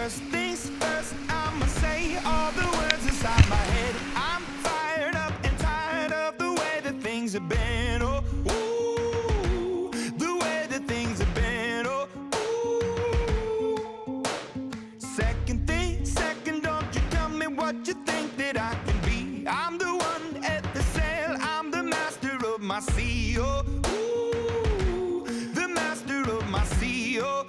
First things first, I'ma say all the words inside my head. I'm fired up and tired of the way that things have been. Oh, ooh, the way that things have been. Oh, ooh. Second, don't you tell me what you think that I can be. I'm the one at the sail, I'm the master of my sea. Oh, ooh, the master of my sea. Oh,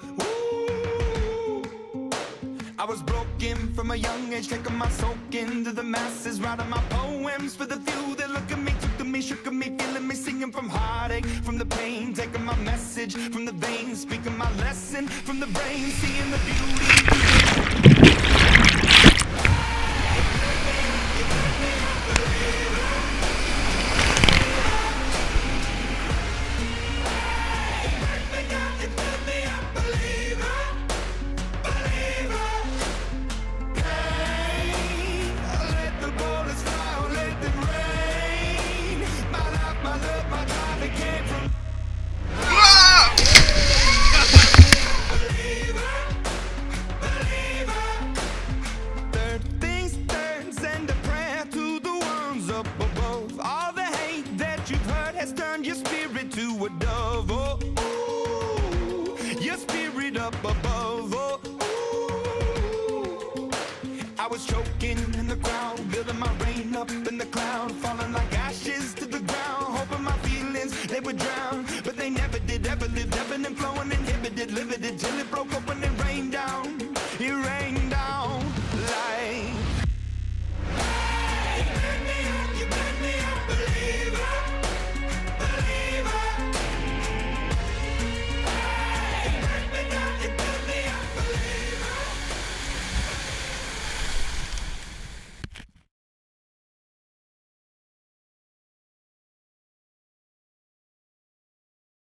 I was broken from a young age, taking my soak into the masses, writing my poems for the few that look at me, took to me, shook at me, feeling me, singing from heartache, from the pain, taking my message from the veins, speaking my lesson from the brain, seeing the beauty.